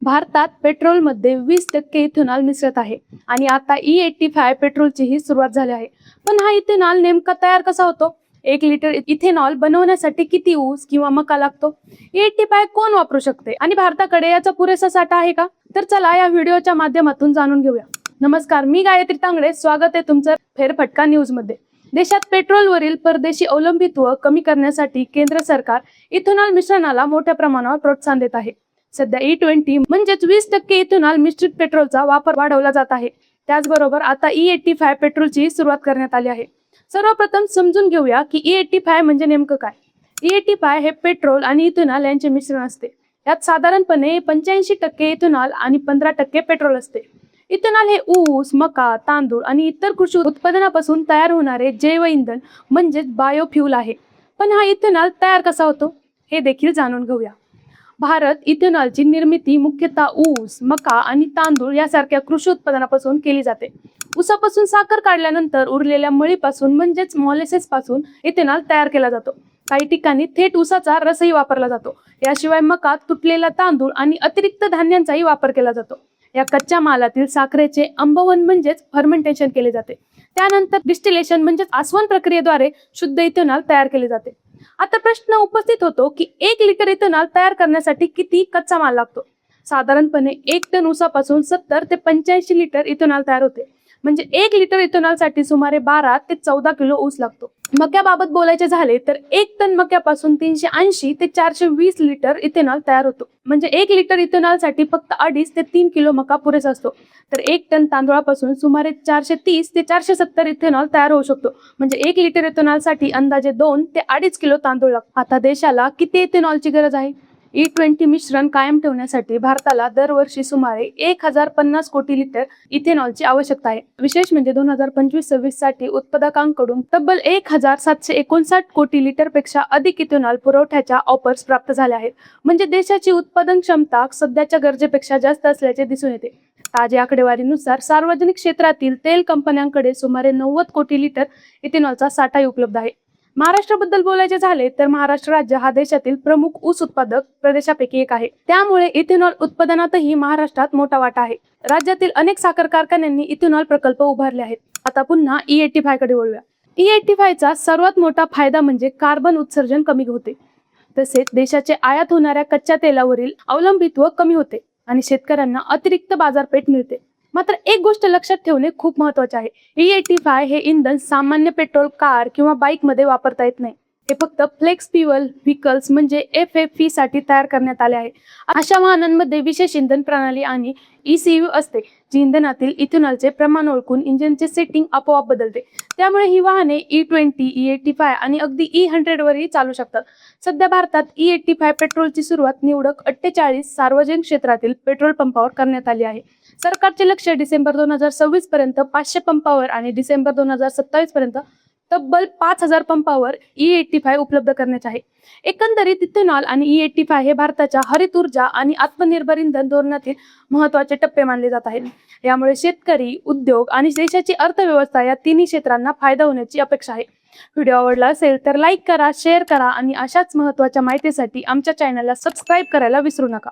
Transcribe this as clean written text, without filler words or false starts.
भारतात पेट्रोलमध्ये 20% इथेनॉल मिसळत आहे आणि आता E85 पेट्रोलचीही सुरुवात झाली आहे। पण हा इथेनॉल नेमका तयार कसा होतो? 1 लिटर इथेनॉल बनवण्यासाठी किती ऊस किंवा मका लागतो? E85 कोण वापरू शकते आणि भारताकडे याचा पुरेसा साठा आहे का? तर चला या व्हिडिओच्या माध्यमातून जाणून घेऊया। नमस्कार, मी गायत्री तांगडे, स्वागत आहे तुमचं फेरफटका न्यूज मध्ये। देशात पेट्रोलवरील परदेशी अवलंबित्व कमी करण्यासाठी केंद्र सरकार इथेनॉल मिश्रणाला मोठ्या प्रमाणावर प्रोत्साहन देत आहे। सध्या E20 म्हणजेच 20% इथेनॉल मिश्रित पेट्रोलचा वापर वाढवला जात आहे। त्याचबरोबर आता E85 पेट्रोलची सुरुवात करण्यात आली आहे। सर्वप्रथम समजून घेऊया की E85 म्हणजे नेमकं काय। E85 हे पेट्रोल आणि इथेनॉल यांचे मिश्रण असते। यात साधारणपणे 85% इथेनॉल आणि 15% पेट्रोल असते। इथेनॉल हे ऊस, मका, तांदूळ आणि इतर कृषी उत्पादनापासून तयार होणारे जैव इंधन म्हणजेच बायोफ्युल आहे। पण हा इथेनॉल तयार कसा होतो हे देखील जाणून घेऊया। भारत इथेनॉलची निर्मिती मुख्यतः ऊस, मका आणि तांदूळ यासारख्या कृषी उत्पादनापासून केली जाते। ऊसापासून साखर काढल्यानंतर उरलेल्या मळीपासून म्हणजेच मॉलेसेस पासून इथेनॉल तयार केला जातो। काही ठिकाणी थेट ऊसाचा रसही वापरला जातो। याशिवाय मका, तुटलेला तांदूळ आणि अतिरिक्त धान्यांचाही वापर केला जातो। या कच्च्या मालातील साखरेचे आंबवन म्हणजेच फर्मेंटेशन केले जाते। त्यानंतर डिस्टिलेशन म्हणजेच आसवन प्रक्रियेद्वारे शुद्ध इथेनॉल तयार केले जाते। आता प्रश्न उपस्थित होतो की 1 लिटर इथेनॉल तयार करण्यासाठी किती कच्चा माल लागतो? साधारणपणे 1 टन ऊसापासून 70 ते 85 लिटर इथेनॉल तयार होते। म्हणजे 1 लिटर इथेनॉल साठी सुमारे 12 ते 14 किलो ऊस लागतो। मक्याबाबत बोलायचे झाले तर 1 टन मक्यापासून 380 ते 420 लिटर इथेनॉल तयार होतो। म्हणजे 1 लिटर इथेनॉल साठी फक्त 2.5 ते 3 किलो मका पुरेसा असतो। तर 1 टन तांदूळापासून सुमारे 430 ते 470 इथेनॉल तयार होऊ शकतो। म्हणजे 1 लिटर इथेनॉल साठी अंदाजे 2 ते 2.5 किलो तांदूळ लागतो। आता देशाला किती इथेनॉलची गरज आहे? E20 मिश्रण कायम ठेवण्यासाठी भारताला दरवर्षी सुमारे 1050 कोटी लिटर इथेनॉलची आवश्यकता आहे। विशेष म्हणजे 2025-26 साठी उत्पादकांकडून तब्बल 1759 कोटी लिटर पेक्षा अधिक इथेनॉल पुरवठ्याच्या ऑफर्स प्राप्त झाल्या आहेत। म्हणजे देशाची उत्पादन क्षमता सध्याच्या गरजेपेक्षा जास्त असल्याचे दिसून येते। ताज्या आकडेवारीनुसार सार्वजनिक क्षेत्रातील तेल कंपन्यांकडे सुमारे 90 कोटी लिटर इथेनॉलचा साठाही उपलब्ध आहे। महाराष्ट्राबद्दल बोलायचे झाले तर महाराष्ट्र राज्य हा देशातील प्रमुख ऊस उत्पादक प्रदेशापैकी एक आहे। त्यामुळे इथेनॉल उत्पादनातही महाराष्ट्रात मोठा वाटा आहे। राज्यातील अनेक साखर कारखान्यांनी इथेनॉल प्रकल्प उभारले आहेत। आता पुन्हा E85 कडे वळूया। E85 चा सर्वात मोठा फायदा म्हणजे कार्बन उत्सर्जन कमी होते। तसेच देशाचे आयात होणाऱ्या कच्च्या तेलावरील अवलंबित्व कमी होते आणि शेतकऱ्यांना अतिरिक्त बाजारपेठ मिळते। मात्र एक गोष्ट लक्षात ठेवणे खूप महत्त्वाचे आहे। E85 हे इंधन सामान्य पेट्रोल कार किंवा बाईक मध्ये वापरता येत नाही। हे फक्त फ्लेक्स फ्युएल व्हेकल्स म्हणजे FFV साठी तयार करण्यात आले आहे। अशा वाहनांमध्ये विशेष इंधन प्रणाली आणि ECU असते, जी इंधनातील इथेनॉलचे प्रमाण ओळखून इंजिनचे सेटिंग आपोआप बदलते। त्यामुळे ही वाहने E20, E85 आणि अगदी E100 वरही चालू शकतात। सध्या भारतात E85 पेट्रोलची सुरुवात निवडक 48 सार्वजनिक क्षेत्रातील पेट्रोल पंपावर करण्यात आली आहे। सरकारचे लक्ष्य डिसेंबर 2026 पर्यंत 500 पंपावर आणि डिसेंबर 2027 पर्यंत तब्बल 5000 पंपावर E85 उपलब्ध करण्याचे आहे। एकंदरीत इथेनॉल आणि E85 हे भारताच्या हरित ऊर्जा आणि आत्मनिर्भर इंधन धोरणातील महत्त्वाचे टप्पे मानले जात आहेत। यामुळे शेतकरी, उद्योग आणि देशाची अर्थव्यवस्था या तिन्ही क्षेत्रांना फायदा होण्याची अपेक्षा आहे। व्हिडिओ आवडला असेल तर लाईक करा, शेअर करा आणि अशाच महत्त्वाच्या माहितीसाठी आमच्या चॅनलला सबस्क्राईब करायला विसरू नका।